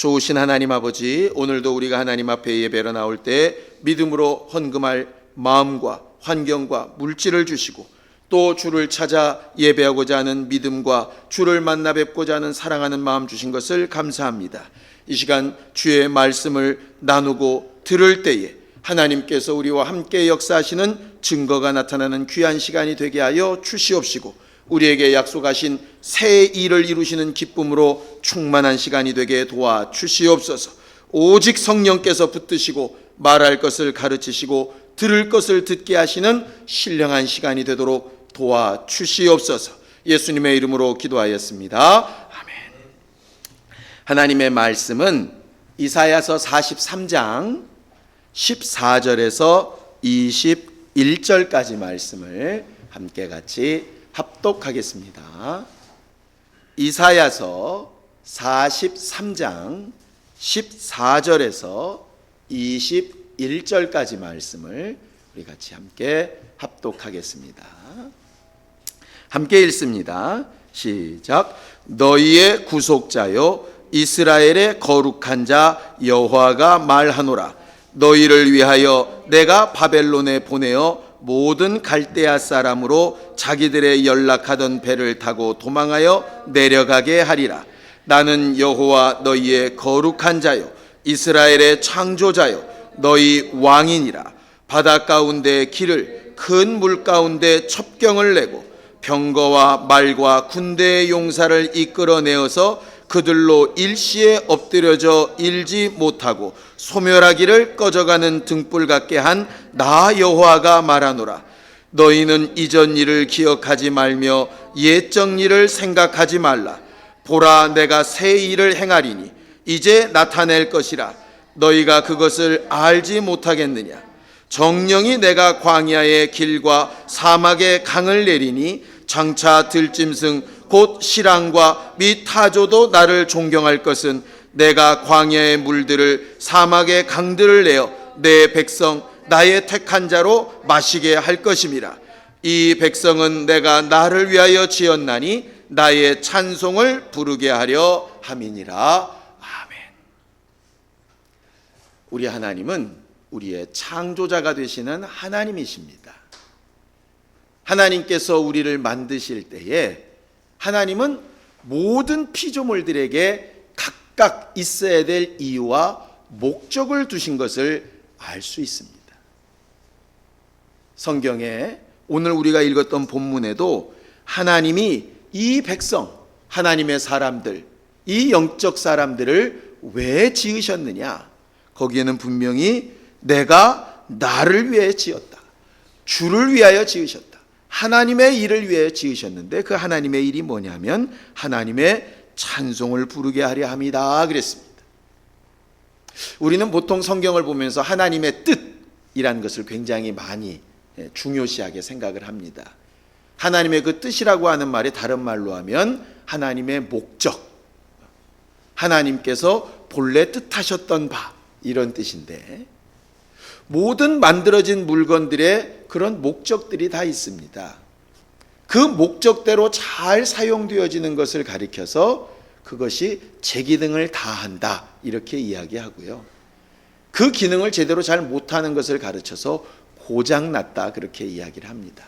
좋으신 하나님 아버지, 오늘도 우리가 하나님 앞에 예배로 나올 때 믿음으로 헌금할 마음과 환경과 물질을 주시고, 또 주를 찾아 예배하고자 하는 믿음과 주를 만나 뵙고자 하는 사랑하는 마음 주신 것을 감사합니다. 이 시간 주의 말씀을 나누고 들을 때에 하나님께서 우리와 함께 역사하시는 증거가 나타나는 귀한 시간이 되게 하여 주시옵시고, 우리에게 약속하신 새 일을 이루시는 기쁨으로 충만한 시간이 되게 도와 주시옵소서. 오직 성령께서 붙드시고 말할 것을 가르치시고 들을 것을 듣게 하시는 신령한 시간이 되도록 도와 주시옵소서. 예수님의 이름으로 기도하였습니다. 아멘. 하나님의 말씀은 이사야서 43장 14절에서 21절까지 말씀을 함께 같이 합독하겠습니다. 이사야서 43장 14절에서 21절까지 말씀을 우리 같이 함께 합독하겠습니다. 함께 읽습니다. 시작. 너희의 구속자여 이스라엘의 거룩한 자 여호와가 말하노라. 너희를 위하여 내가 바벨론에 보내어 모든 갈대아 사람으로 자기들의 연락하던 배를 타고 도망하여 내려가게 하리라. 나는 여호와 너희의 거룩한 자요 이스라엘의 창조자요 너희 왕이니라. 바다 가운데 길을 큰 물 가운데 첩경을 내고 병거와 말과 군대의 용사를 이끌어내어서 그들로 일시에 엎드려져 일지 못하고 소멸하기를 꺼져가는 등불 같게 한 나 여호와가 말하노라. 너희는 이전 일을 기억하지 말며 옛적 일을 생각하지 말라. 보라, 내가 새 일을 행하리니 이제 나타낼 것이라. 너희가 그것을 알지 못하겠느냐. 정령이 내가 광야의 길과 사막의 강을 내리니 장차 들짐승 곧 실랑과 및 타조도 나를 존경할 것은 내가 광야의 물들을 사막의 강들을 내어 내 백성 나의 택한 자로 마시게 할 것임이라. 이 백성은 내가 나를 위하여 지었나니 나의 찬송을 부르게 하려 함이니라. 아멘. 우리 하나님은 우리의 창조자가 되시는 하나님이십니다. 하나님께서 우리를 만드실 때에 하나님은 모든 피조물들에게 각각 있어야 될 이유와 목적을 두신 것을 알 수 있습니다. 성경에 오늘 우리가 읽었던 본문에도 하나님이 이 백성, 하나님의 사람들, 이 영적 사람들을 왜 지으셨느냐? 거기에는 분명히 내가 나를 위해 지었다. 주를 위하여 지으셨다. 하나님의 일을 위해 지으셨는데 그 하나님의 일이 뭐냐면 하나님의 찬송을 부르게 하려 함이다 그랬습니다. 우리는 보통 성경을 보면서 하나님의 뜻이라는 것을 굉장히 많이 중요시하게 생각을 합니다. 하나님의 그 뜻이라고 하는 말이 다른 말로 하면 하나님의 목적, 하나님께서 본래 뜻하셨던 바, 이런 뜻인데 모든 만들어진 물건들의 그런 목적들이 다 있습니다. 그 목적대로 잘 사용되어지는 것을 가리켜서 그것이 제 기능을 다한다 이렇게 이야기하고요. 그 기능을 제대로 잘 못하는 것을 가르쳐서 고장났다 그렇게 이야기를 합니다.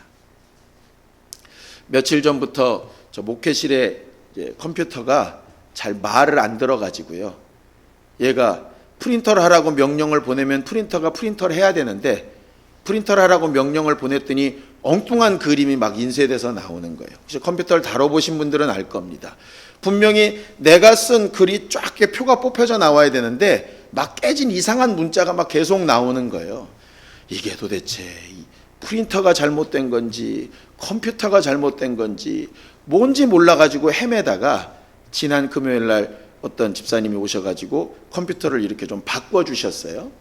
며칠 전부터 저 목회실에 컴퓨터가 잘 말을 안 들어가지고요. 얘가 프린터를 하라고 명령을 보내면 프린터가 프린터를 해야 되는데 프린터를 하라고 명령을 보냈더니 엉뚱한 그림이 막 인쇄돼서 나오는 거예요. 혹시 컴퓨터를 다뤄보신 분들은 알 겁니다. 분명히 내가 쓴 글이 쫙 표가 뽑혀져 나와야 되는데 막 깨진 이상한 문자가 막 계속 나오는 거예요. 이게 도대체 프린터가 잘못된 건지 컴퓨터가 잘못된 건지 뭔지 몰라가지고 헤매다가 지난 금요일 날 어떤 집사님이 오셔가지고 컴퓨터를 이렇게 좀 바꿔주셨어요.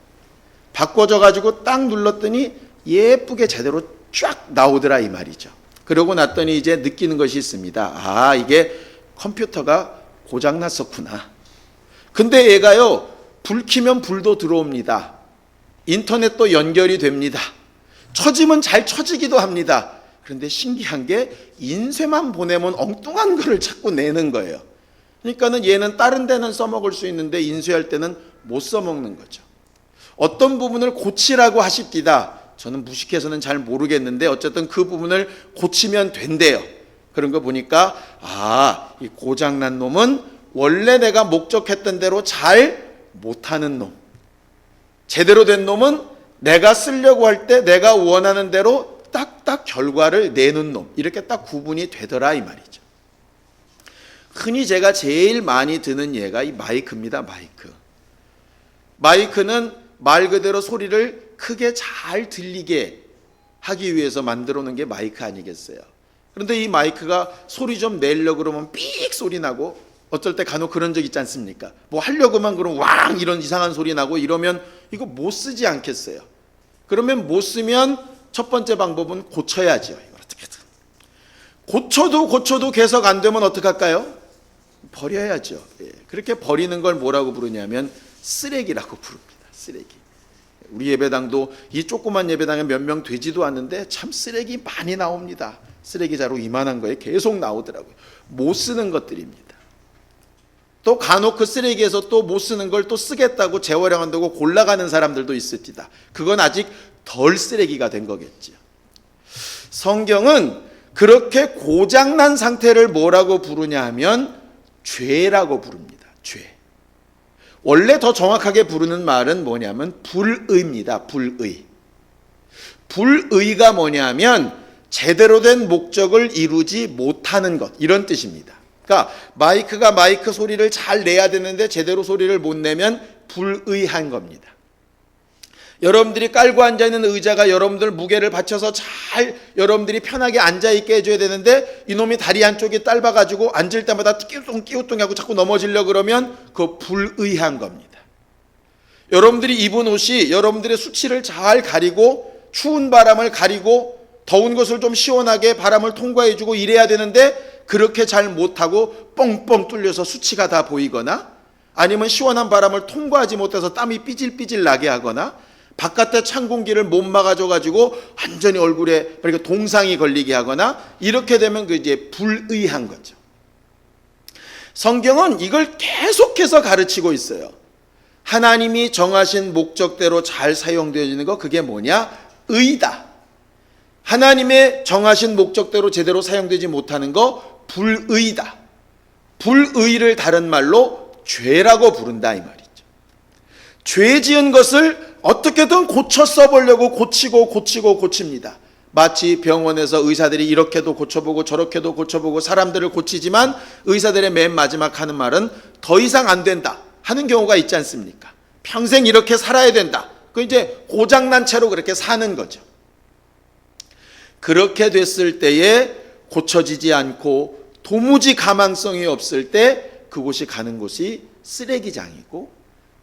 바꿔줘가지고 딱 눌렀더니 예쁘게 제대로 쫙 나오더라 이 말이죠. 그러고 났더니 이제 느끼는 것이 있습니다. 아, 이게 컴퓨터가 고장났었구나. 근데 얘가요, 불 켜면 불도 들어옵니다. 인터넷도 연결이 됩니다. 쳐지면 잘 쳐지기도 합니다. 그런데 신기한 게 인쇄만 보내면 엉뚱한 글을 자꾸 내는 거예요. 그러니까는 얘는 다른 데는 써먹을 수 있는데 인쇄할 때는 못 써먹는 거죠. 어떤 부분을 고치라고 하십디다. 저는 무식해서는 잘 모르겠는데 어쨌든 그 부분을 고치면 된대요. 그런 거 보니까 이 고장난 놈은 원래 내가 목적했던 대로 잘 못하는 놈, 제대로 된 놈은 내가 쓰려고 할 때 내가 원하는 대로 딱딱 결과를 내는 놈, 이렇게 딱 구분이 되더라 이 말이죠. 흔히 제가 제일 많이 드는 예가 이 마이크입니다. 마이크는 말 그대로 소리를 크게 잘 들리게 하기 위해서 만들어 놓은 게 마이크 아니겠어요. 그런데 이 마이크가 소리 좀 내려고 그러면 삑 소리 나고, 어쩔 때 간혹 그런 적 있지 않습니까? 뭐 하려고만 그러면 왕 이런 이상한 소리 나고 이러면 이거 못 쓰지 않겠어요. 그러면 못 쓰면 첫 번째 방법은 고쳐야죠. 이걸 어떻게든 고쳐도 계속 안 되면 어떡할까요? 버려야죠. 그렇게 버리는 걸 뭐라고 부르냐면 쓰레기라고 부릅니다. 쓰레기. 우리 예배당도 이 조그만 예배당에 몇 명 되지도 않는데 참 쓰레기 많이 나옵니다. 쓰레기 자루 이만한 거에 계속 나오더라고요. 못 쓰는 것들입니다. 또 간혹 그 쓰레기에서 또 못 쓰는 걸 또 쓰겠다고 재활용한다고 골라가는 사람들도 있습니다. 그건 아직 덜 쓰레기가 된 거겠죠. 성경은 그렇게 고장난 상태를 뭐라고 부르냐 하면 죄라고 부릅니다. 죄. 원래 더 정확하게 부르는 말은 뭐냐면 불의입니다. 불의가 뭐냐면 제대로 된 목적을 이루지 못하는 것, 이런 뜻입니다. 그러니까 마이크가 마이크 소리를 잘 내야 되는데 제대로 소리를 못 내면 불의한 겁니다. 여러분들이 깔고 앉아있는 의자가 여러분들 무게를 받쳐서 잘 여러분들이 편하게 앉아있게 해줘야 되는데 이놈이 다리 한쪽이 짧아가지고 앉을 때마다 끼우뚱 하고 자꾸 넘어지려고 그러면 그거 불의한 겁니다. 여러분들이 입은 옷이 여러분들의 수치를 잘 가리고 추운 바람을 가리고 더운 것을 좀 시원하게 바람을 통과해주고 이래야 되는데 그렇게 잘 못하고 뻥뻥 뚫려서 수치가 다 보이거나 아니면 시원한 바람을 통과하지 못해서 땀이 삐질삐질 나게 하거나 바깥에 찬 공기를 못 막아줘가지고 완전히 얼굴에 그러니까 동상이 걸리게 하거나 이렇게 되면 그 이제 불의한 거죠. 성경은 이걸 계속해서 가르치고 있어요. 하나님이 정하신 목적대로 잘 사용되어지는 거 그게 뭐냐? 의다. 하나님의 정하신 목적대로 제대로 사용되지 못하는 거 불의다. 불의를 다른 말로 죄라고 부른다 이 말이죠. 죄 지은 것을 어떻게든 고쳐 써보려고 고칩니다. 마치 병원에서 의사들이 이렇게도 고쳐보고 저렇게도 고쳐보고 사람들을 고치지만 의사들의 맨 마지막 하는 말은 더 이상 안 된다 하는 경우가 있지 않습니까? 평생 이렇게 살아야 된다. 그 이제 고장난 채로 그렇게 사는 거죠. 그렇게 됐을 때에 고쳐지지 않고 도무지 가망성이 없을 때 그곳이 가는 곳이 쓰레기장이고,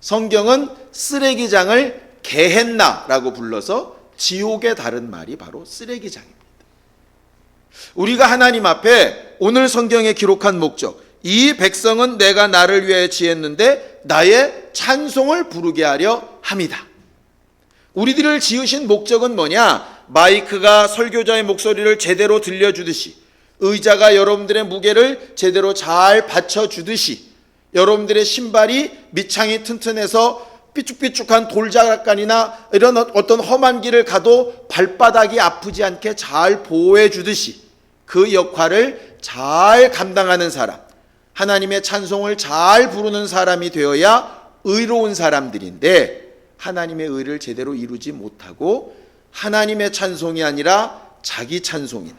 성경은 쓰레기장을 게헨나라고 불러서 지옥의 다른 말이 바로 쓰레기장입니다. 우리가 하나님 앞에 오늘 성경에 기록한 목적, 이 백성은 내가 나를 위해 지었는데 나의 찬송을 부르게 하려 함이다. 우리들을 지으신 목적은 뭐냐? 마이크가 설교자의 목소리를 제대로 들려주듯이, 의자가 여러분들의 무게를 제대로 잘 받쳐주듯이, 여러분들의 신발이 밑창이 튼튼해서 삐쭉삐쭉한 돌자락간이나 이런 어떤 험한 길을 가도 발바닥이 아프지 않게 잘 보호해 주듯이 그 역할을 잘 감당하는 사람, 하나님의 찬송을 잘 부르는 사람이 되어야 의로운 사람들인데, 하나님의 의를 제대로 이루지 못하고 하나님의 찬송이 아니라 자기 찬송이나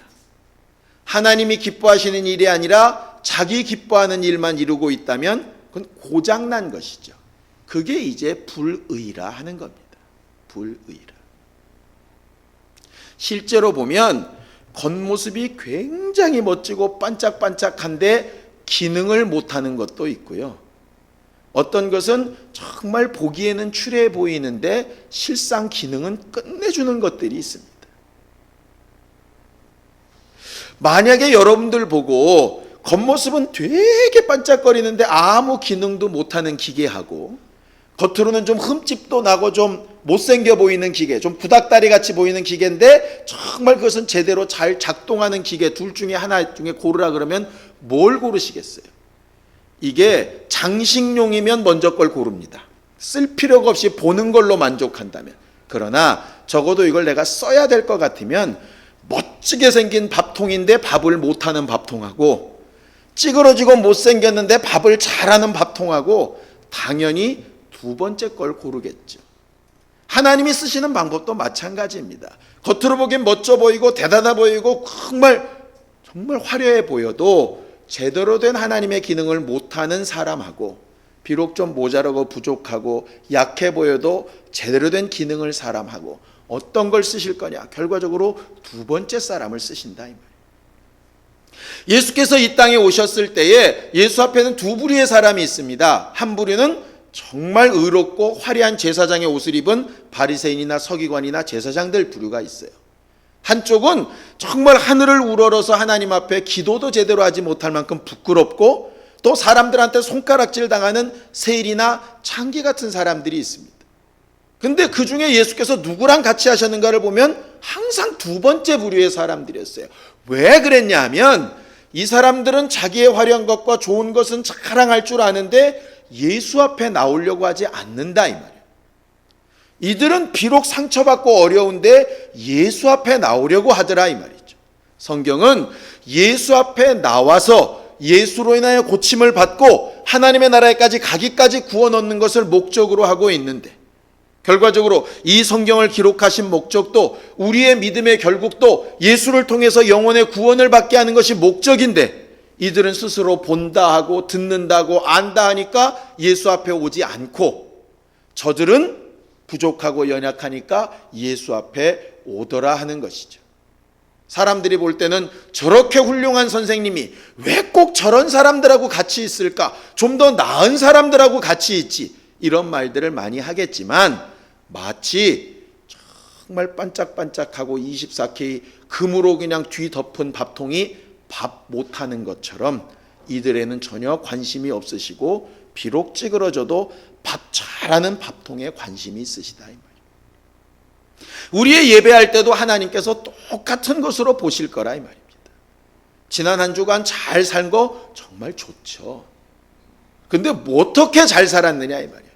하나님이 기뻐하시는 일이 아니라 자기 기뻐하는 일만 이루고 있다면 그건 고장난 것이죠. 그게 이제 불의라 하는 겁니다. 불의라. 실제로 보면 겉모습이 굉장히 멋지고 반짝반짝한데 기능을 못하는 것도 있고요. 어떤 것은 정말 보기에는 추레해 보이는데 실상 기능은 끝내주는 것들이 있습니다. 만약에 여러분들 보고 겉모습은 되게 반짝거리는데 아무 기능도 못하는 기계하고 겉으로는 좀 흠집도 나고 좀 못생겨 보이는 기계, 좀 구닥다리 같이 보이는 기계인데 정말 그것은 제대로 잘 작동하는 기계 둘 중에 하나 중에 고르라 그러면 뭘 고르시겠어요? 이게 장식용이면 먼저 걸 고릅니다. 쓸 필요가 없이 보는 걸로 만족한다면. 그러나 적어도 이걸 내가 써야 될 것 같으면 멋지게 생긴 밥통인데 밥을 못하는 밥통하고, 찌그러지고 못생겼는데 밥을 잘하는 밥통하고 당연히 두 번째 걸 고르겠죠. 하나님이 쓰시는 방법도 마찬가지입니다. 겉으로 보기엔 멋져 보이고 대단해 보이고 정말 화려해 보여도 제대로 된 하나님의 기능을 못하는 사람하고, 비록 좀 모자라고 부족하고 약해 보여도 제대로 된 기능을 사람하고, 어떤 걸 쓰실 거냐? 결과적으로 두 번째 사람을 쓰신다 이 말이에요. 예수께서 이 땅에 오셨을 때에 예수 앞에는 두 부류의 사람이 있습니다. 한 부류는 정말 의롭고 화려한 제사장의 옷을 입은 바리새인이나 서기관이나 제사장들 부류가 있어요. 한쪽은 정말 하늘을 우러러서 하나님 앞에 기도도 제대로 하지 못할 만큼 부끄럽고 또 사람들한테 손가락질 당하는 세일이나 창기 같은 사람들이 있습니다. 근데 그 중에 예수께서 누구랑 같이 하셨는가를 보면 항상 두 번째 부류의 사람들이었어요. 왜 그랬냐 하면 이 사람들은 자기의 화려한 것과 좋은 것은 자랑할 줄 아는데 예수 앞에 나오려고 하지 않는다 이 말이에요. 이들은 비록 상처받고 어려운데 예수 앞에 나오려고 하더라 이 말이죠. 성경은 예수 앞에 나와서 예수로 인하여 고침을 받고 하나님의 나라에까지 가기까지 구원 얻는 것을 목적으로 하고 있는데, 결과적으로 이 성경을 기록하신 목적도 우리의 믿음의 결국도 예수를 통해서 영혼의 구원을 받게 하는 것이 목적인데, 이들은 스스로 본다 하고 듣는다고 안다 하니까 예수 앞에 오지 않고, 저들은 부족하고 연약하니까 예수 앞에 오더라 하는 것이죠. 사람들이 볼 때는 저렇게 훌륭한 선생님이 왜 꼭 저런 사람들하고 같이 있을까? 좀 더 나은 사람들하고 같이 있지. 이런 말들을 많이 하겠지만 마치 정말 반짝반짝하고 24K 금으로 그냥 뒤덮은 밥통이 밥 못하는 것처럼 이들에는 전혀 관심이 없으시고, 비록 찌그러져도 밥 잘하는 밥통에 관심이 있으시다 이 말이에요. 우리의 예배할 때도 하나님께서 똑같은 것으로 보실 거라 이 말입니다. 지난 한 주간 잘 산 거 정말 좋죠. 근데 뭐 어떻게 잘 살았느냐 이 말이에요.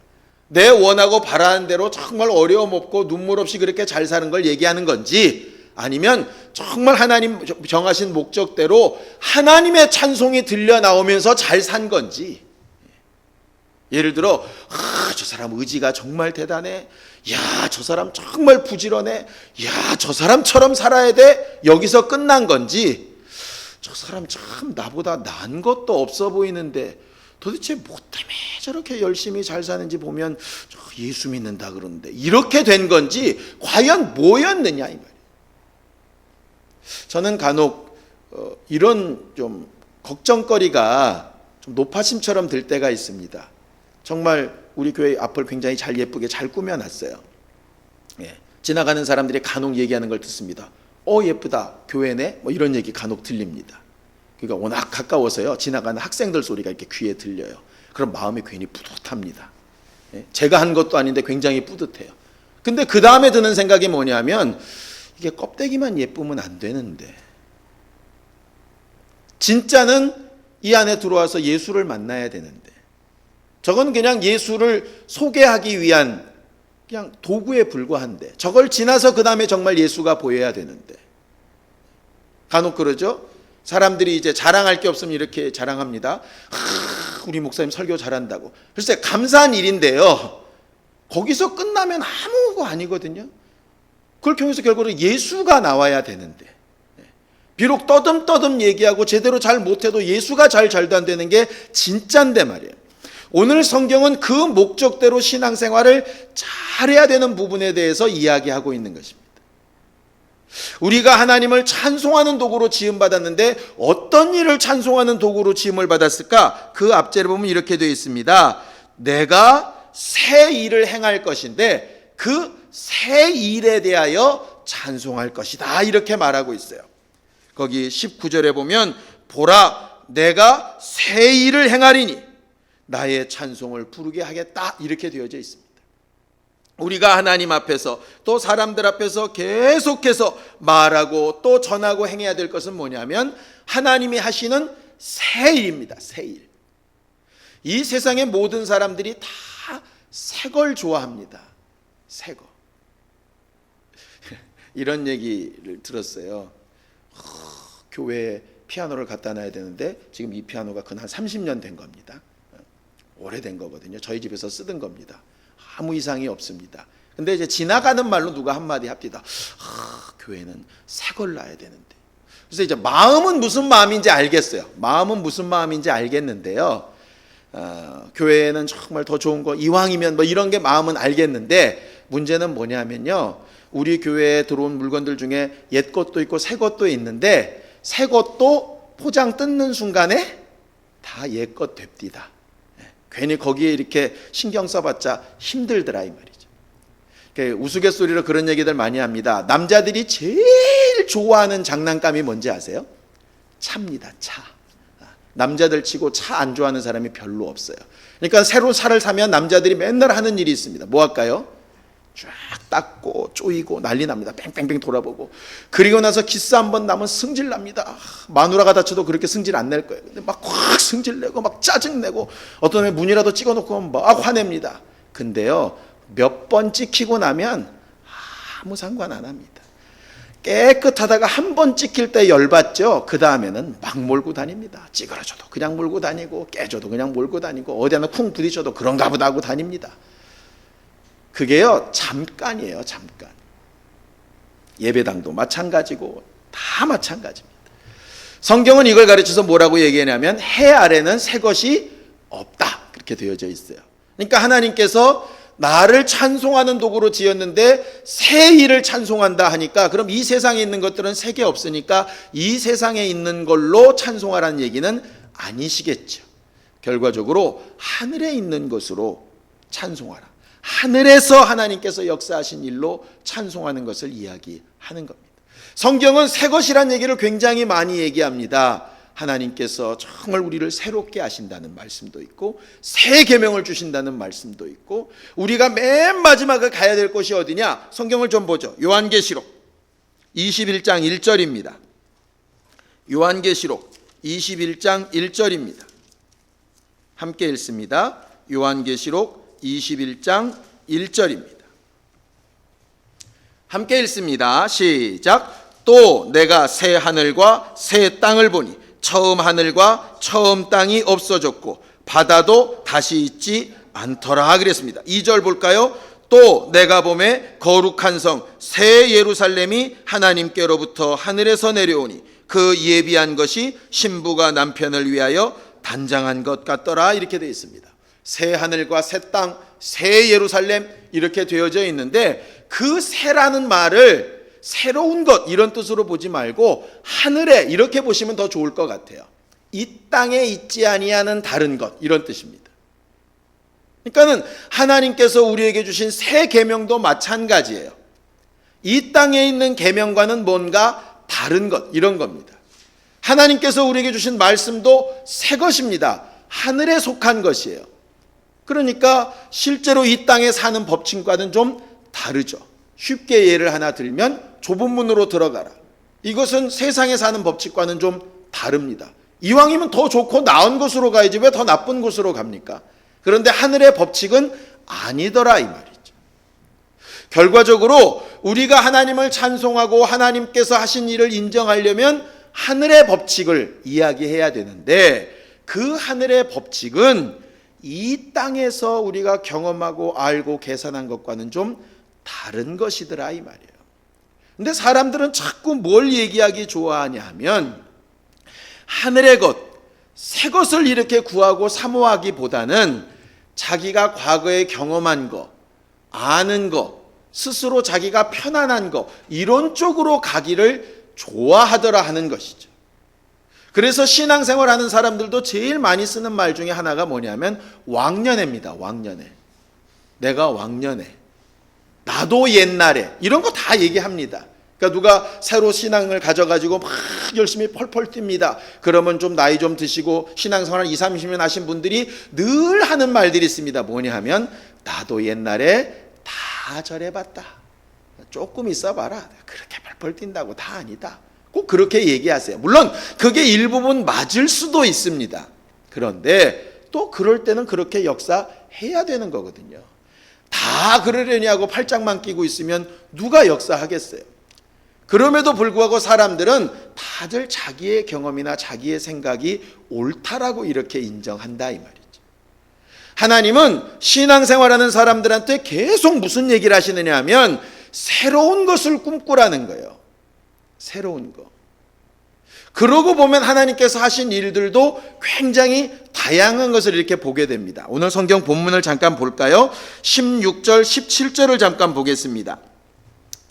내 원하고 바라는 대로 정말 어려움 없고 눈물 없이 그렇게 잘 사는 걸 얘기하는 건지, 아니면 정말 하나님 정하신 목적대로 하나님의 찬송이 들려 나오면서 잘 산 건지. 예를 들어 저 사람 의지가 정말 대단해, 야 저 사람 정말 부지런해, 야 저 사람처럼 살아야 돼, 여기서 끝난 건지, 저 사람 참 나보다 나은 것도 없어 보이는데 도대체 뭐 때문에 저렇게 열심히 잘 사는지 보면 예수 믿는다 그러는데, 이렇게 된 건지 과연 뭐였느냐 이 말이에요. 저는 간혹 이런 좀 걱정거리가 좀 노파심처럼 들 때가 있습니다. 정말 우리 교회 앞을 굉장히 잘 예쁘게 잘 꾸며놨어요. 예, 지나가는 사람들이 간혹 얘기하는 걸 듣습니다. 예쁘다, 교회네, 뭐 이런 얘기 간혹 들립니다. 그러니까 워낙 가까워서요, 지나가는 학생들 소리가 이렇게 귀에 들려요. 그럼 마음이 괜히 뿌듯합니다. 예, 제가 한 것도 아닌데 굉장히 뿌듯해요. 근데 그 다음에 드는 생각이 뭐냐면, 이게 껍데기만 예쁘면 안 되는데 진짜는 이 안에 들어와서 예수를 만나야 되는데, 저건 그냥 예수를 소개하기 위한 그냥 도구에 불과한데, 저걸 지나서 그 다음에 정말 예수가 보여야 되는데, 간혹 그러죠. 사람들이 이제 자랑할 게 없으면 이렇게 자랑합니다. 우리 목사님 설교 잘한다고. 글쎄 감사한 일인데요, 거기서 끝나면 아무거 아니거든요. 그걸 통해서 결국은 예수가 나와야 되는데, 비록 떠듬떠듬 얘기하고 제대로 잘 못해도 예수가 잘도 안 되는 게 진짜인데 말이에요. 오늘 성경은 그 목적대로 신앙생활을 잘해야 되는 부분에 대해서 이야기하고 있는 것입니다. 우리가 하나님을 찬송하는 도구로 지음받았는데 어떤 일을 찬송하는 도구로 지음을 받았을까? 그 앞절에 보면 이렇게 되어 있습니다. 내가 새 일을 행할 것인데 그 새 일에 대하여 찬송할 것이다, 이렇게 말하고 있어요. 거기 19절에 보면 보라 내가 새 일을 행하리니 나의 찬송을 부르게 하겠다, 이렇게 되어져 있습니다. 우리가 하나님 앞에서 또 사람들 앞에서 계속해서 말하고 또 전하고 행해야 될 것은 뭐냐면 하나님이 하시는 새 일입니다. 새 일. 이 세상의 모든 사람들이 다 새 걸 좋아합니다. 새 거. 이런 얘기를 들었어요. 교회에 피아노를 갖다 놔야 되는데 지금 이 피아노가 근 한 30년 된 겁니다. 오래된 거거든요. 저희 집에서 쓰던 겁니다. 아무 이상이 없습니다. 근데 이제 지나가는 말로 누가 한마디 합니다. 교회는 새 걸 놔야 되는데. 그래서 이제 마음은 무슨 마음인지 알겠어요. 마음은 무슨 마음인지 알겠는데요. 교회는 정말 더 좋은 거 이왕이면 뭐 이런 게 마음은 알겠는데, 문제는 뭐냐면요, 우리 교회에 들어온 물건들 중에 옛 것도 있고 새 것도 있는데, 새 것도 포장 뜯는 순간에 다 옛 것 됩디다. 괜히 거기에 이렇게 신경 써봤자 힘들더라 이 말이죠. 우스갯소리로 그런 얘기들 많이 합니다. 남자들이 제일 좋아하는 장난감이 뭔지 아세요? 차입니다. 차. 남자들 치고 차 안 좋아하는 사람이 별로 없어요. 그러니까 새로 차를 사면 남자들이 맨날 하는 일이 있습니다. 뭐 할까요? 쫙 닦고 쪼이고 난리 납니다. 뺑뺑뺑 돌아보고. 그리고 나서 키스 한번 나면 승질 납니다. 마누라가 다쳐도 그렇게 승질 안 낼 거예요. 근데 막 확 승질 내고 막 짜증 내고, 어떤 애 문이라도 찍어놓고 막 화냅니다. 근데요, 몇 번 찍히고 나면 아무 상관 안 합니다. 깨끗하다가 한 번 찍힐 때 열받죠. 그 다음에는 막 몰고 다닙니다. 찌그러져도 그냥 몰고 다니고, 깨져도 그냥 몰고 다니고, 어디 하나 쿵 부딪혀도 그런가 보다 하고 다닙니다. 그게요, 잠깐이에요. 잠깐. 예배당도 마찬가지고 다 마찬가지입니다. 성경은 이걸 가르쳐서 뭐라고 얘기하냐면, 해 아래는 새 것이 없다, 그렇게 되어져 있어요. 그러니까 하나님께서 나를 찬송하는 도구로 지었는데 새 일을 찬송한다 하니까, 그럼 이 세상에 있는 것들은 새 게 없으니까 이 세상에 있는 걸로 찬송하라는 얘기는 아니시겠죠. 결과적으로 하늘에 있는 것으로 찬송하라, 하늘에서 하나님께서 역사하신 일로 찬송하는 것을 이야기하는 겁니다. 성경은 새 것이란 얘기를 굉장히 많이 얘기합니다. 하나님께서 정말 우리를 새롭게 하신다는 말씀도 있고, 새 계명을 주신다는 말씀도 있고, 우리가 맨 마지막에 가야 될 곳이 어디냐? 성경을 좀 보죠. 요한계시록 21장 1절입니다. 요한계시록 21장 1절입니다. 함께 읽습니다. 요한계시록 21장 1절입니다. 함께 읽습니다. 시작. 또 내가 새 하늘과 새 땅을 보니 처음 하늘과 처음 땅이 없어졌고 바다도 다시 있지 않더라 그랬습니다. 2절 볼까요? 또 내가 보매 거룩한 성 새 예루살렘이 하나님께로부터 하늘에서 내려오니 그 예비한 것이 신부가 남편을 위하여 단장한 것 같더라, 이렇게 되어 있습니다. 새 하늘과 새 땅, 새 예루살렘 이렇게 되어져 있는데, 그 새라는 말을 새로운 것 이런 뜻으로 보지 말고 하늘에 이렇게 보시면 더 좋을 것 같아요. 이 땅에 있지 아니하는 다른 것, 이런 뜻입니다. 그러니까는 하나님께서 우리에게 주신 새 계명도 마찬가지예요. 이 땅에 있는 계명과는 뭔가 다른 것, 이런 겁니다. 하나님께서 우리에게 주신 말씀도 새 것입니다. 하늘에 속한 것이에요. 그러니까 실제로 이 땅에 사는 법칙과는 좀 다르죠. 쉽게 예를 하나 들면 좁은 문으로 들어가라. 이것은 세상에 사는 법칙과는 좀 다릅니다. 이왕이면 더 좋고 나은 곳으로 가야지 왜 더 나쁜 곳으로 갑니까? 그런데 하늘의 법칙은 아니더라 이 말이죠. 결과적으로 우리가 하나님을 찬송하고 하나님께서 하신 일을 인정하려면 하늘의 법칙을 이야기해야 되는데, 그 하늘의 법칙은 이 땅에서 우리가 경험하고 알고 계산한 것과는 좀 다른 것이더라 이 말이에요. 근데 사람들은 자꾸 뭘 얘기하기 좋아하냐 하면, 하늘의 것, 새 것을 이렇게 구하고 사모하기보다는 자기가 과거에 경험한 거, 아는 거, 스스로 자기가 편안한 거, 이런 쪽으로 가기를 좋아하더라 하는 것이죠. 그래서 신앙생활 하는 사람들도 제일 많이 쓰는 말 중에 하나가 뭐냐면 왕년회입니다. 왕년회. 내가 왕년회. 나도 옛날에. 이런 거 다 얘기합니다. 그러니까 누가 새로 신앙을 가져가지고 막 열심히 펄펄 뜁니다. 그러면 좀 나이 좀 드시고 신앙생활 20, 30년 하신 분들이 늘 하는 말들이 있습니다. 뭐냐 하면 나도 옛날에 다 저래봤다. 조금 있어봐라. 그렇게 펄펄 뛴다고 다 아니다. 꼭 그렇게 얘기하세요. 물론 그게 일부분 맞을 수도 있습니다. 그런데 또 그럴 때는 그렇게 역사해야 되는 거거든요. 다 그러려니 하고 팔짱만 끼고 있으면 누가 역사하겠어요? 그럼에도 불구하고 사람들은 다들 자기의 경험이나 자기의 생각이 옳다라고 이렇게 인정한다 이 말이죠. 하나님은 신앙생활하는 사람들한테 계속 무슨 얘기를 하시느냐 하면 새로운 것을 꿈꾸라는 거예요. 새로운 거. 그러고 보면 하나님께서 하신 일들도 굉장히 다양한 것을 이렇게 보게 됩니다. 오늘 성경 본문을 잠깐 볼까요? 16절, 17절을 잠깐 보겠습니다.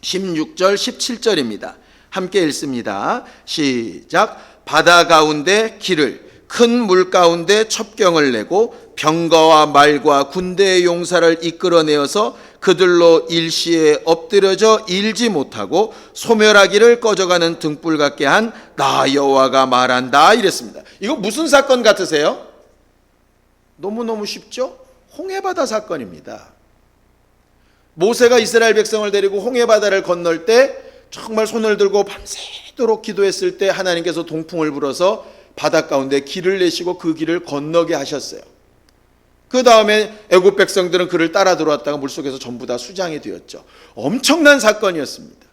16절, 17절입니다. 함께 읽습니다. 시작. 바다 가운데 길을, 큰 물 가운데 첩경을 내고 병거와 말과 군대의 용사를 이끌어내어서 그들로 일시에 엎드려져 일지 못하고 소멸하기를 꺼져가는 등불 같게 한 나 여호와가 말한다 이랬습니다. 이거 무슨 사건 같으세요? 너무너무 쉽죠? 홍해바다 사건입니다. 모세가 이스라엘 백성을 데리고 홍해바다를 건널 때 정말 손을 들고 밤새도록 기도했을 때 하나님께서 동풍을 불어서 바다 가운데 길을 내시고 그 길을 건너게 하셨어요. 그 다음에 애굽 백성들은 그를 따라 들어왔다가 물속에서 전부 다 수장이 되었죠. 엄청난 사건이었습니다.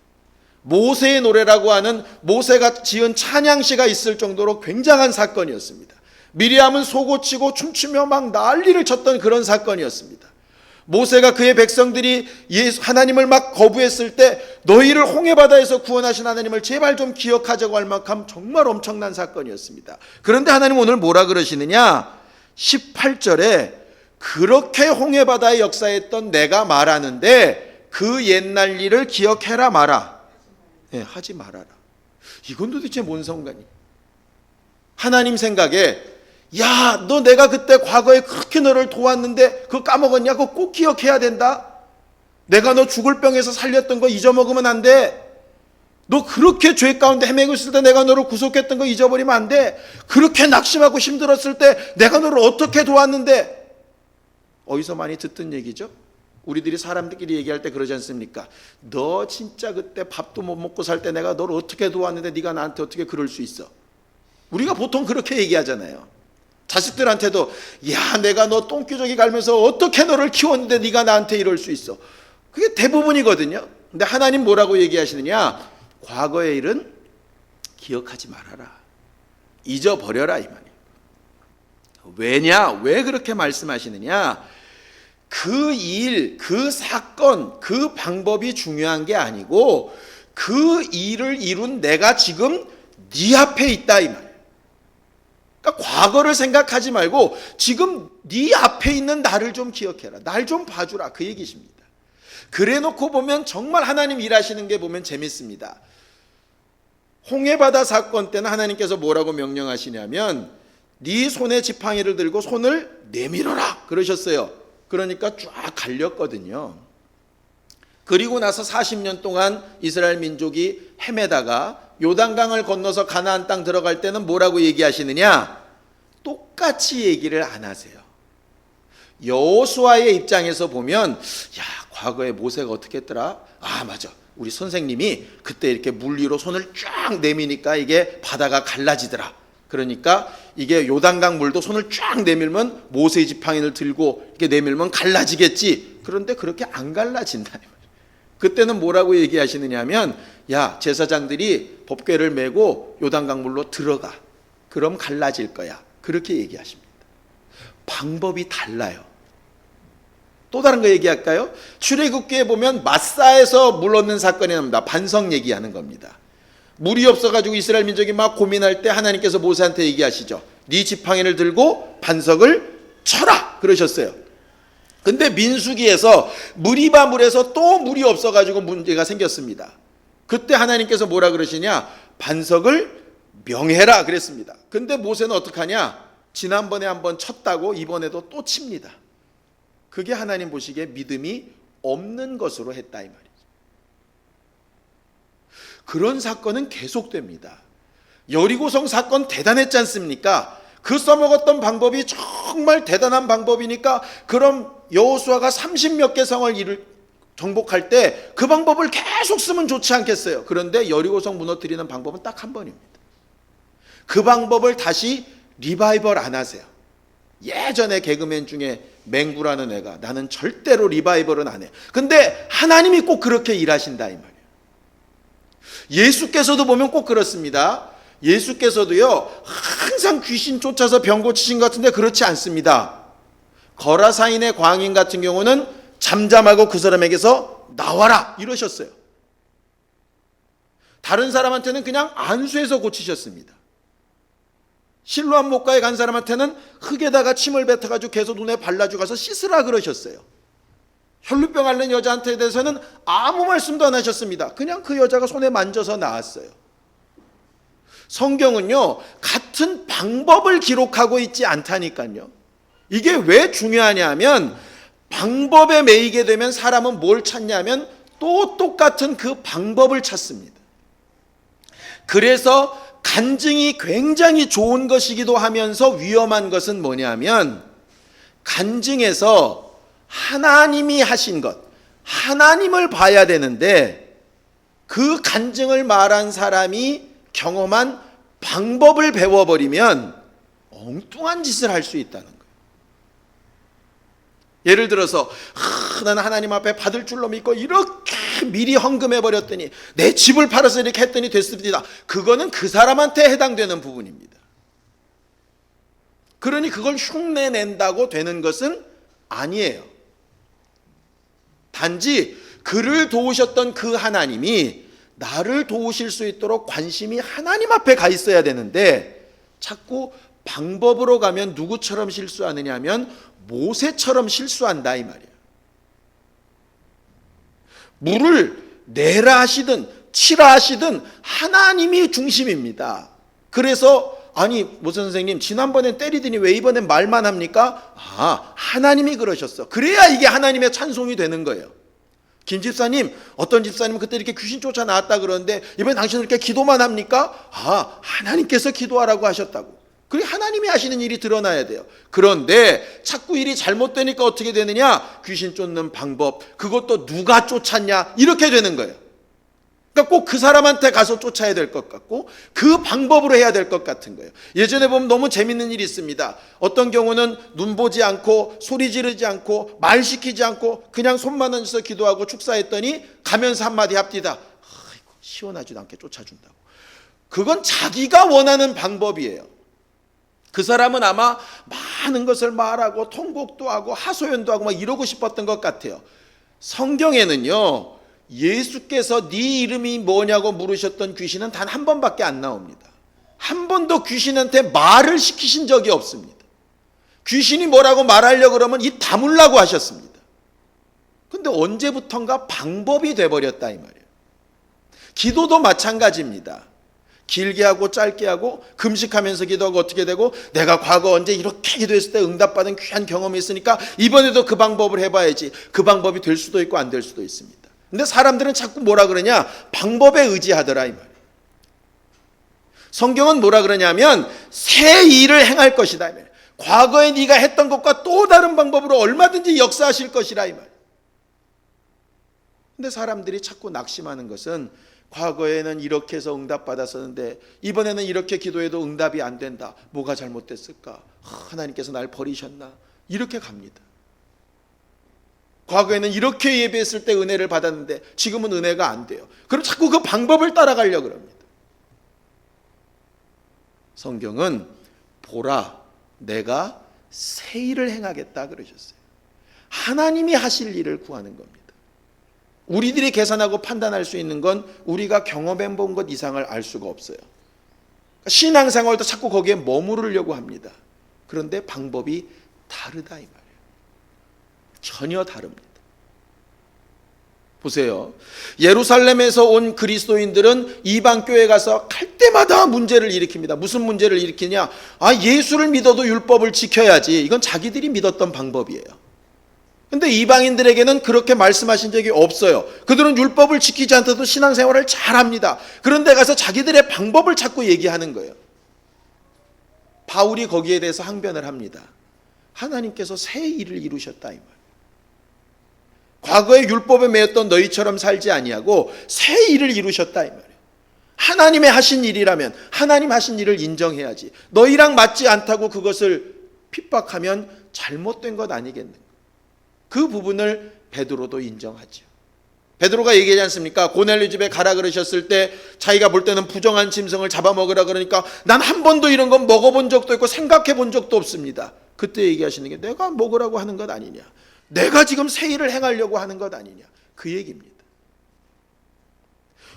모세의 노래라고 하는 모세가 지은 찬양시가 있을 정도로 굉장한 사건이었습니다. 미리암은 소고치고 춤추며 막 난리를 쳤던 그런 사건이었습니다. 모세가 그의 백성들이 하나님을 막 거부했을 때 너희를 홍해바다에서 구원하신 하나님을 제발 좀 기억하자고 할 만큼 정말 엄청난 사건이었습니다. 그런데 하나님 오늘 뭐라 그러시느냐? 18절에 그렇게 홍해바다에 역사했던 내가 말하는데 그 옛날 일을 기억해라 마라. 네, 하지 말아라. 이건 도대체 뭔 상관이? 하나님 생각에 야, 너 내가 그때 과거에 그렇게 너를 도왔는데 그거 까먹었냐? 그거 꼭 기억해야 된다. 내가 너 죽을 병에서 살렸던 거 잊어먹으면 안 돼. 너 그렇게 죄 가운데 헤매고 있을 때 내가 너를 구속했던 거 잊어버리면 안 돼. 그렇게 낙심하고 힘들었을 때 내가 너를 어떻게 도왔는데. 어디서 많이 듣던 얘기죠? 우리들이 사람들끼리 얘기할 때 그러지 않습니까? 너 진짜 그때 밥도 못 먹고 살 때 내가 너를 어떻게 도왔는데 네가 나한테 어떻게 그럴 수 있어? 우리가 보통 그렇게 얘기하잖아요. 자식들한테도 야, 내가 너 똥기저귀 갈면서 어떻게 너를 키웠는데 네가 나한테 이럴 수 있어. 그게 대부분이거든요. 근데 하나님 뭐라고 얘기하시느냐? 과거의 일은 기억하지 말아라. 잊어버려라 이 말이에요. 왜냐? 왜 그렇게 말씀하시느냐? 그 일, 그 사건, 그 방법이 중요한 게 아니고 그 일을 이룬 내가 지금 네 앞에 있다 이 말이에요. 그러니까 과거를 생각하지 말고 지금 네 앞에 있는 나를 좀 기억해라. 날 좀 봐주라. 그 얘기십니다. 그래 놓고 보면 정말 하나님 일하시는 게 보면 재밌습니다. 홍해바다 사건 때는 하나님께서 뭐라고 명령하시냐면 네 손에 지팡이를 들고 손을 내밀어라 그러셨어요. 그러니까 쫙 갈렸거든요. 그리고 나서 40년 동안 이스라엘 민족이 헤매다가 요단강을 건너서 가나안 땅 들어갈 때는 뭐라고 얘기하시느냐? 똑같이 얘기를 안 하세요. 여호수아의 입장에서 보면 야, 과거에 모세가 어떻게 했더라? 아, 맞아. 우리 선생님이 그때 이렇게 물 위로 손을 쫙 내미니까 이게 바다가 갈라지더라. 그러니까 이게 요단강 물도 손을 쫙 내밀면 모세의 지팡이를 들고 이렇게 내밀면 갈라지겠지. 그런데 그렇게 안 갈라진다. 그때는 뭐라고 얘기하시느냐 하면 야, 제사장들이 법궤를 메고 요단강 물로 들어가. 그럼 갈라질 거야. 그렇게 얘기하십니다. 방법이 달라요. 또 다른 거 얘기할까요? 출애굽기에 보면 마사에서 물 얻는 사건이 납니다. 반석 얘기하는 겁니다. 물이 없어가지고 이스라엘 민족이 막 고민할 때 하나님께서 모세한테 얘기하시죠. 네 지팡이를 들고 반석을 쳐라 그러셨어요. 근데 민수기에서 무리바물에서 또 물이 없어가지고 문제가 생겼습니다. 그때 하나님께서 뭐라 그러시냐? 반석을 명해라 그랬습니다. 근데 모세는 어떡하냐? 지난번에 한번 쳤다고 이번에도 또 칩니다. 그게 하나님 보시기에 믿음이 없는 것으로 했다 이 말이죠. 그런 사건은 계속됩니다. 여리고성 사건 대단했지 않습니까? 그 써먹었던 방법이 정말 대단한 방법이니까 그럼 여호수아가 30몇 개 성을 정복할 때 그 방법을 계속 쓰면 좋지 않겠어요? 그런데 여리고성 무너뜨리는 방법은 딱 한 번입니다. 그 방법을 다시 리바이벌 안 하세요. 예전에 개그맨 중에 맹구라는 애가 나는 절대로 리바이벌은 안 해. 근데 하나님이 꼭 그렇게 일하신다 이 말이에요. 예수께서도 보면 꼭 그렇습니다. 예수께서도요 항상 귀신 쫓아서 병 고치신 것 같은데 그렇지 않습니다. 거라사인의 광인 같은 경우는 잠잠하고 그 사람에게서 나와라 이러셨어요. 다른 사람한테는 그냥 안수해서 고치셨습니다. 실로암 목가에 간 사람한테는 흙에다가 침을 뱉어가지고 계속 눈에 발라주고 가서 씻으라 그러셨어요. 혈루병 앓는 여자한테 대해서는 아무 말씀도 안 하셨습니다. 그냥 그 여자가 손에 만져서 나았어요. 성경은요 같은 방법을 기록하고 있지 않다니까요. 이게 왜 중요하냐면 방법에 매이게 되면 사람은 뭘 찾냐면 또 똑같은 그 방법을 찾습니다. 그래서 간증이 굉장히 좋은 것이기도 하면서 위험한 것은 뭐냐면 간증에서 하나님이 하신 것, 하나님을 봐야 되는데 그 간증을 말한 사람이 경험한 방법을 배워버리면 엉뚱한 짓을 할 수 있다는 거예요. 예를 들어서 나는 하나님 앞에 받을 줄로 믿고 이렇게 미리 헌금해버렸더니 내 집을 팔아서 이렇게 했더니 됐습니다. 그거는 그 사람한테 해당되는 부분입니다. 그러니 그걸 흉내낸다고 되는 것은 아니에요. 단지 그를 도우셨던 그 하나님이 나를 도우실 수 있도록 관심이 하나님 앞에 가 있어야 되는데 자꾸 방법으로 가면 누구처럼 실수하느냐 하면 모세처럼 실수한다 이 말이에요. 물을 내라 하시든 치라 하시든 하나님이 중심입니다. 그래서 아니 모세 선생님 지난번엔 때리더니 왜 이번엔 말만 합니까? 하나님이 그러셨어. 그래야 이게 하나님의 찬송이 되는 거예요. 김 집사님, 어떤 집사님은 그때 이렇게 귀신 쫓아나왔다 그러는데 이번에 당신은 이렇게 기도만 합니까? 하나님께서 기도하라고 하셨다고. 그게 하나님이 하시는 일이 드러나야 돼요. 그런데 자꾸 일이 잘못되니까 어떻게 되느냐? 귀신 쫓는 방법, 그것도 누가 쫓았냐? 이렇게 되는 거예요. 그러니까 꼭 그 사람한테 가서 쫓아야 될 것 같고 그 방법으로 해야 될 것 같은 거예요. 예전에 보면 너무 재밌는 일이 있습니다. 어떤 경우는 눈 보지 않고 소리 지르지 않고 말 시키지 않고 그냥 손만 얹어서 기도하고 축사했더니 가면서 한마디 합디다. 아이고, 시원하지도 않게 쫓아준다고. 그건 자기가 원하는 방법이에요. 그 사람은 아마 많은 것을 말하고 통곡도 하고 하소연도 하고 막 이러고 싶었던 것 같아요. 성경에는요 예수께서 네 이름이 뭐냐고 물으셨던 귀신은 단 한 번밖에 안 나옵니다. 한 번도 귀신한테 말을 시키신 적이 없습니다. 귀신이 뭐라고 말하려고 그러면 입 다물라고 하셨습니다. 근데 언제부턴가 방법이 돼버렸다 이 말이에요. 기도도 마찬가지입니다. 길게 하고 짧게 하고 금식하면서 기도하고 어떻게 되고 내가 과거 언제 이렇게 기도했을 때 응답받은 귀한 경험이 있으니까 이번에도 그 방법을 해봐야지. 그 방법이 될 수도 있고 안 될 수도 있습니다. 근데 사람들은 자꾸 뭐라 그러냐? 방법에 의지하더라 이 말이에요. 성경은 뭐라 그러냐면 새 일을 행할 것이다 이 말이에요. 과거에 네가 했던 것과 또 다른 방법으로 얼마든지 역사하실 것이라 이 말이에요. 근데 사람들이 자꾸 낙심하는 것은 과거에는 이렇게 해서 응답받았었는데 이번에는 이렇게 기도해도 응답이 안 된다. 뭐가 잘못됐을까? 하나님께서 날 버리셨나? 이렇게 갑니다. 과거에는 이렇게 예배했을 때 은혜를 받았는데 지금은 은혜가 안 돼요. 그럼 자꾸 그 방법을 따라가려고 합니다. 성경은 보라 내가 새 일을 행하겠다 그러셨어요. 하나님이 하실 일을 구하는 겁니다. 우리들이 계산하고 판단할 수 있는 건 우리가 경험해 본 것 이상을 알 수가 없어요. 신앙생활도 자꾸 거기에 머무르려고 합니다. 그런데 방법이 다르다 이 말이에요. 전혀 다릅니다. 보세요. 예루살렘에서 온 그리스도인들은 이방 교회에 가서 갈 때마다 문제를 일으킵니다. 무슨 문제를 일으키냐? 예수를 믿어도 율법을 지켜야지. 이건 자기들이 믿었던 방법이에요. 근데 이방인들에게는 그렇게 말씀하신 적이 없어요. 그들은 율법을 지키지 않더라도 신앙생활을 잘합니다. 그런데 가서 자기들의 방법을 자꾸 얘기하는 거예요. 바울이 거기에 대해서 항변을 합니다. 하나님께서 새 일을 이루셨다 이 말. 과거에 율법에 매였던 너희처럼 살지 아니하고 새 일을 이루셨다 이 말이에요. 하나님의 하신 일이라면 하나님 하신 일을 인정해야지. 너희랑 맞지 않다고 그것을 핍박하면 잘못된 것 아니겠는가? 그 부분을 베드로도 인정하죠. 베드로가 얘기하지 않습니까? 고넬료 집에 가라 그러셨을 때 자기가 볼 때는 부정한 짐승을 잡아먹으라 그러니까 난 한 번도 이런 건 먹어본 적도 있고 생각해 본 적도 없습니다. 그때 얘기하시는 게 내가 먹으라고 하는 것 아니냐, 내가 지금 새 일을 행하려고 하는 것 아니냐, 그 얘기입니다.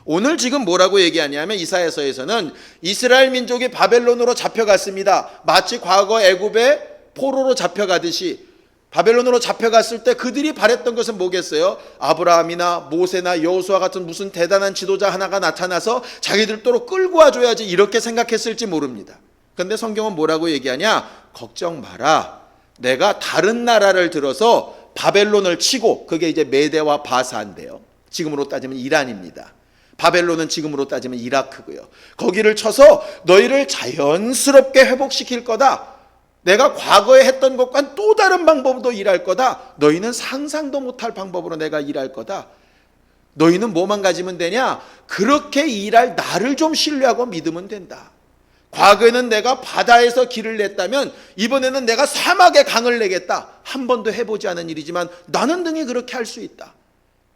오늘 지금 뭐라고 얘기하냐면 이사야서에서는 이스라엘 민족이 바벨론으로 잡혀갔습니다. 마치 과거 애굽에 포로로 잡혀가듯이 바벨론으로 잡혀갔을 때 그들이 바랬던 것은 뭐겠어요? 아브라함이나 모세나 여호수아 같은 무슨 대단한 지도자 하나가 나타나서 자기들도로 끌고 와줘야지 이렇게 생각했을지 모릅니다. 그런데 성경은 뭐라고 얘기하냐? 걱정 마라. 내가 다른 나라를 들어서 바벨론을 치고, 그게 이제 메대와 바사인데요, 지금으로 따지면 이란입니다. 바벨론은 지금으로 따지면 이라크고요. 거기를 쳐서 너희를 자연스럽게 회복시킬 거다. 내가 과거에 했던 것과는 또 다른 방법으로 일할 거다. 너희는 상상도 못할 방법으로 내가 일할 거다. 너희는 뭐만 가지면 되냐? 그렇게 일할 나를 좀 신뢰하고 믿으면 된다. 과거에는 내가 바다에서 길을 냈다면 이번에는 내가 사막에 강을 내겠다. 한 번도 해보지 않은 일이지만 나는 등에 그렇게 할 수 있다.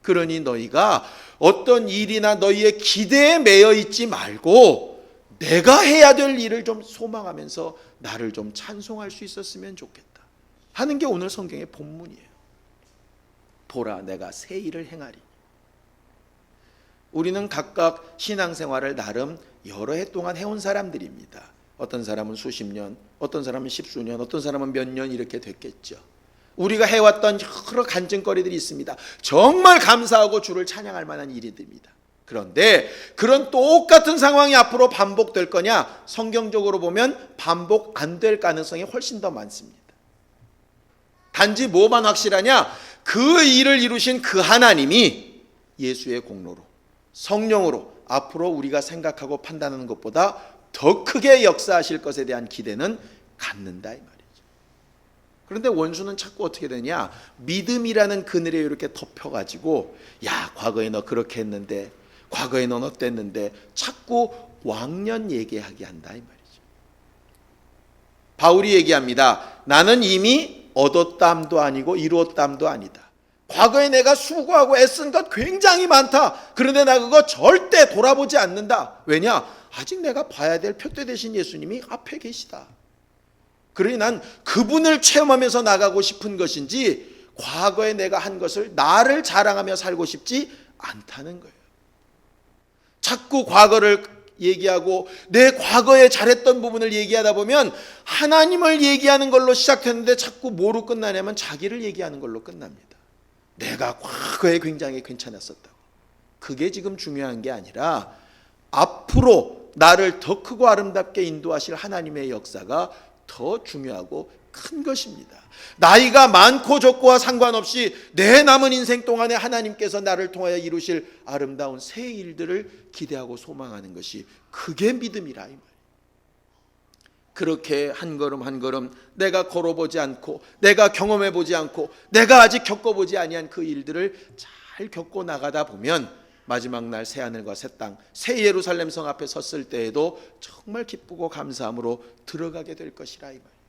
그러니 너희가 어떤 일이나 너희의 기대에 매여 있지 말고 내가 해야 될 일을 좀 소망하면서 나를 좀 찬송할 수 있었으면 좋겠다 하는 게 오늘 성경의 본문이에요. 보라, 내가 새 일을 행하리. 우리는 각각 신앙생활을 나름 여러 해 동안 해온 사람들입니다. 어떤 사람은 수십 년, 어떤 사람은 십수년, 어떤 사람은 몇 년 이렇게 됐겠죠. 우리가 해왔던 여러 간증거리들이 있습니다. 정말 감사하고 주를 찬양할 만한 일들입니다. 그런데 그런 똑같은 상황이 앞으로 반복될 거냐? 성경적으로 보면 반복 안 될 가능성이 훨씬 더 많습니다. 단지 뭐만 확실하냐? 그 일을 이루신 그 하나님이 예수의 공로로, 성령으로 앞으로 우리가 생각하고 판단하는 것보다 더 크게 역사하실 것에 대한 기대는 갖는다 이 말이죠. 그런데 원수는 자꾸 어떻게 되냐? 믿음이라는 그늘에 이렇게 덮여가지고 야, 과거에 너 그렇게 했는데, 과거에 넌 어땠는데, 자꾸 왕년 얘기하게 한다 이 말이죠. 바울이 얘기합니다. 나는 이미 얻었담도 아니고 이루었담도 아니다. 과거에 내가 수고하고 애쓴 것 굉장히 많다. 그런데 나 그거 절대 돌아보지 않는다. 왜냐? 아직 내가 봐야 될 표대 되신 예수님이 앞에 계시다. 그러니 난 그분을 체험하면서 나가고 싶은 것인지 과거에 내가 한 것을 나를 자랑하며 살고 싶지 않다는 거예요. 자꾸 과거를 얘기하고 내 과거에 잘했던 부분을 얘기하다 보면 하나님을 얘기하는 걸로 시작했는데 자꾸 뭐로 끝나냐면 자기를 얘기하는 걸로 끝납니다. 내가 과거에 굉장히 괜찮았었다고. 그게 지금 중요한 게 아니라 앞으로 나를 더 크고 아름답게 인도하실 하나님의 역사가 더 중요하고 큰 것입니다. 나이가 많고 적고와 상관없이 내 남은 인생 동안에 하나님께서 나를 통하여 이루실 아름다운 새 일들을 기대하고 소망하는 것이 그게 믿음이라 이 말이에요. 그렇게 한 걸음 한 걸음 내가 걸어보지 않고 내가 경험해보지 않고 내가 아직 겪어보지 아니한 그 일들을 잘 겪고 나가다 보면 마지막 날 새 하늘과 새 땅, 새 예루살렘 성 앞에 섰을 때에도 정말 기쁘고 감사함으로 들어가게 될 것이라 이 말이에요.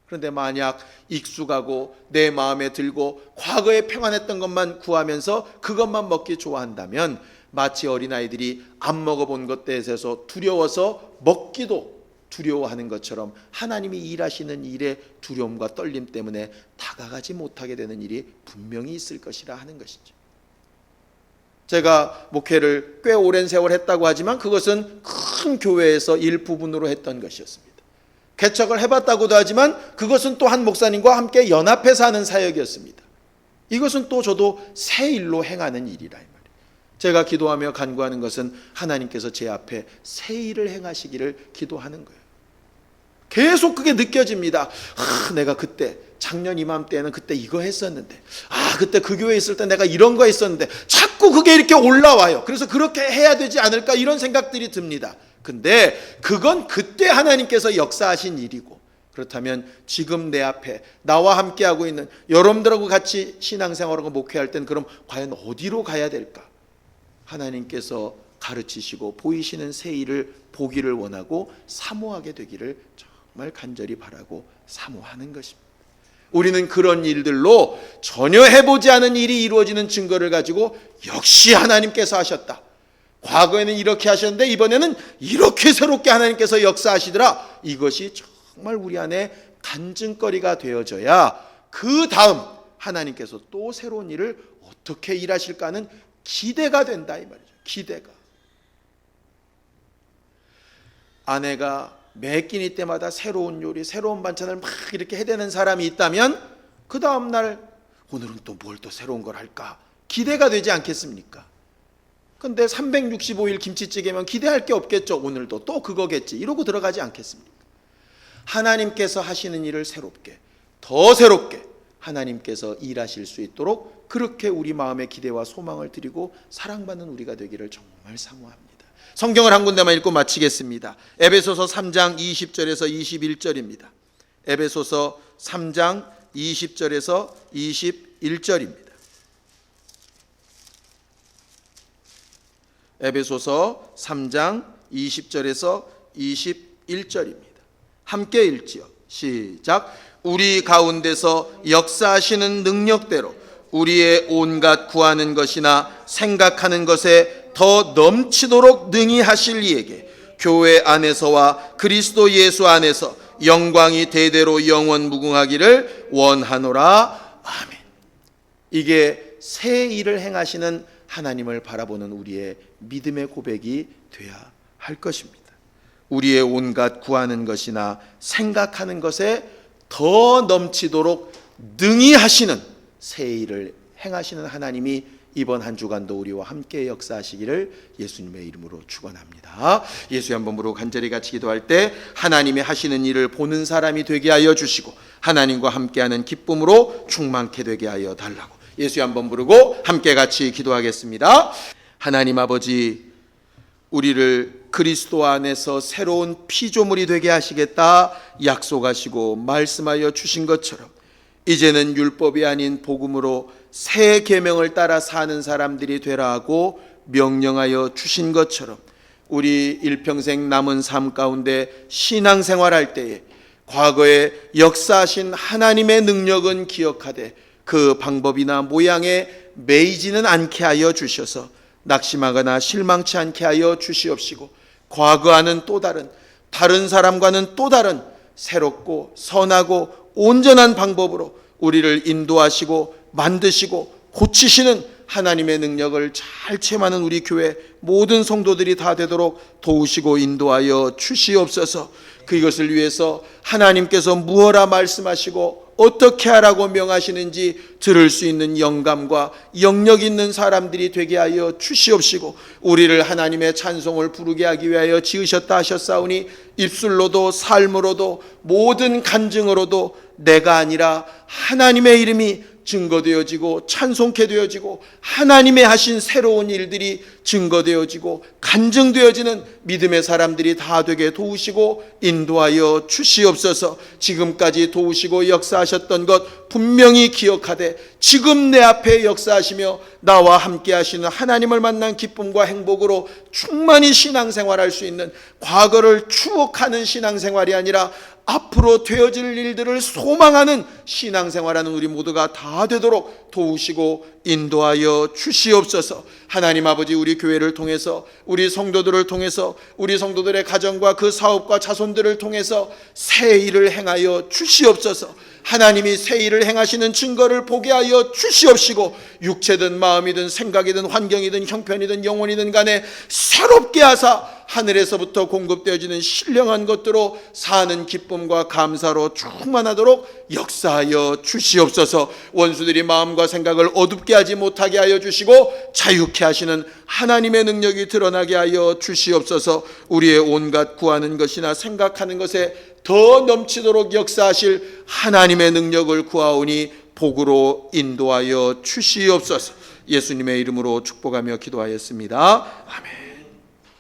그런데 만약 익숙하고 내 마음에 들고 과거에 평안했던 것만 구하면서 그것만 먹기 좋아한다면 마치 어린아이들이 안 먹어본 것에 대해서 두려워서 먹기도 두려워하는 것처럼 하나님이 일하시는 일의 두려움과 떨림 때문에 다가가지 못하게 되는 일이 분명히 있을 것이라 하는 것이죠. 제가 목회를 꽤 오랜 세월 했다고 하지만 그것은 큰 교회에서 일부분으로 했던 것이었습니다. 개척을 해봤다고도 하지만 그것은 또 한 목사님과 함께 연합해서 하는 사역이었습니다. 이것은 또 저도 새 일로 행하는 일이라 이 말이에요. 제가 기도하며 간구하는 것은 하나님께서 제 앞에 새 일을 행하시기를 기도하는 거예요. 계속 그게 느껴집니다. 내가 그때 작년 이맘때는 그때 이거 했었는데, 그때 그 교회에 있을 때 내가 이런 거 했었는데, 자꾸 그게 이렇게 올라와요. 그래서 그렇게 해야 되지 않을까 이런 생각들이 듭니다. 근데 그건 그때 하나님께서 역사하신 일이고, 그렇다면 지금 내 앞에 나와 함께하고 있는 여러분들하고 같이 신앙생활하고 목회할 땐 그럼 과연 어디로 가야 될까? 하나님께서 가르치시고 보이시는 새 일을 보기를 원하고 사모하게 되기를 정말 간절히 바라고 사모하는 것입니다. 우리는 그런 일들로 전혀 해보지 않은 일이 이루어지는 증거를 가지고 역시 하나님께서 하셨다, 과거에는 이렇게 하셨는데 이번에는 이렇게 새롭게 하나님께서 역사하시더라, 이것이 정말 우리 안에 간증거리가 되어져야 그 다음 하나님께서 또 새로운 일을 어떻게 일하실까 하는 기대가 된다, 이 말이죠. 기대가. 아내가 매 끼니 때마다 새로운 요리, 새로운 반찬을 막 이렇게 해대는 사람이 있다면 그 다음 날 오늘은 또 뭘 또 새로운 걸 할까 기대가 되지 않겠습니까? 근데 365일 김치찌개면 기대할 게 없겠죠. 오늘도 또 그거겠지, 이러고 들어가지 않겠습니까? 하나님께서 하시는 일을 새롭게, 더 새롭게 하나님께서 일하실 수 있도록 그렇게 우리 마음의 기대와 소망을 드리고 사랑받는 우리가 되기를 정말 사모합니다. 성경을 한 군데만 읽고 마치겠습니다. 에베소서 3장 20절에서 21절입니다. 에베소서 3장 20절에서 21절입니다. 에베소서 3장 20절에서 21절입니다. 함께 읽지요. 시작. 우리 가운데서 역사하시는 능력대로 우리의 온갖 구하는 것이나 생각하는 것에 더 넘치도록 능히 하실 이에게 교회 안에서와 그리스도 예수 안에서 영광이 대대로 영원 무궁하기를 원하노라. 아멘. 이게 새 일을 행하시는 하나님을 바라보는 우리의 믿음의 고백이 돼야 할 것입니다. 우리의 온갖 구하는 것이나 생각하는 것에 더 넘치도록 능히 하시는 새 일을 행하시는 하나님이 이번 한 주간도 우리와 함께 역사하시기를 예수님의 이름으로 축원합니다. 예수의 한 번으로 간절히 같이 기도할 때 하나님이 하시는 일을 보는 사람이 되게 하여 주시고 하나님과 함께하는 기쁨으로 충만케 되게 하여 달라고 예수의 한 번 부르고 함께 같이 기도하겠습니다. 하나님 아버지, 우리를 그리스도 안에서 새로운 피조물이 되게 하시겠다 약속하시고 말씀하여 주신 것처럼 이제는 율법이 아닌 복음으로 새 계명을 따라 사는 사람들이 되라 하고 명령하여 주신 것처럼 우리 일평생 남은 삶 가운데 신앙생활할 때에 과거에 역사하신 하나님의 능력은 기억하되 그 방법이나 모양에 매이지는 않게 하여 주셔서 낙심하거나 실망치 않게 하여 주시옵시고 과거와는 또 다른 사람과는 또 다른 새롭고 선하고 온전한 방법으로 우리를 인도하시고 만드시고 고치시는 하나님의 능력을 잘 체험하는 우리 교회 모든 성도들이 다 되도록 도우시고 인도하여 주시옵소서. 그것을 위해서 하나님께서 무엇라 말씀하시고 어떻게 하라고 명하시는지 들을 수 있는 영감과 영력 있는 사람들이 되게 하여 주시옵시고 우리를 하나님의 찬송을 부르게 하기 위하여 지으셨다 하셨사오니 입술로도 삶으로도 모든 간증으로도 내가 아니라 하나님의 이름이 증거되어지고 찬송케 되어지고 하나님의 하신 새로운 일들이 증거되어지고 간증되어지는 믿음의 사람들이 다 되게 도우시고 인도하여 주시옵소서. 지금까지 도우시고 역사하셨던 것 분명히 기억하되 지금 내 앞에 역사하시며 나와 함께 하시는 하나님을 만난 기쁨과 행복으로 충만히 신앙생활할 수 있는 과거를 추억하는 신앙생활이 아니라 앞으로 되어질 일들을 소망하는 신앙생활하는 우리 모두가 다 되도록 도우시고 인도하여 주시옵소서. 하나님 아버지, 우리 교회를 통해서 우리 성도들을 통해서 우리 성도들의 가정과 그 사업과 자손들을 통해서 새 일을 행하여 주시옵소서. 하나님이 새 일을 행하시는 증거를 보게 하여 주시옵시고 육체든 마음이든 생각이든 환경이든 형편이든 영혼이든 간에 새롭게 하사 하늘에서부터 공급되어지는 신령한 것들로 사는 기쁨과 감사로 충만하도록 역사하여 주시옵소서. 원수들이 마음과 생각을 어둡게 하지 못하게 하여 주시고 자유케 하시는 하나님의 능력이 드러나게 하여 주시옵소서. 우리의 온갖 구하는 것이나 생각하는 것에 더 넘치도록 역사하실 하나님의 능력을 구하오니 복으로 인도하여 주시옵소서. 예수님의 이름으로 축복하며 기도하였습니다. 아멘.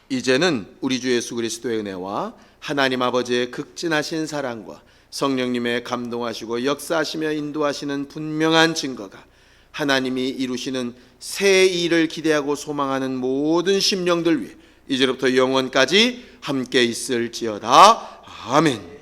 이제는 우리 주 예수 그리스도의 은혜와 하나님 아버지의 극진하신 사랑과 성령님의 감동하시고 역사하시며 인도하시는 분명한 증거가 하나님이 이루시는 새 일을 기대하고 소망하는 모든 심령들 위해 이제부터 영원까지 함께 있을지어다. 아멘.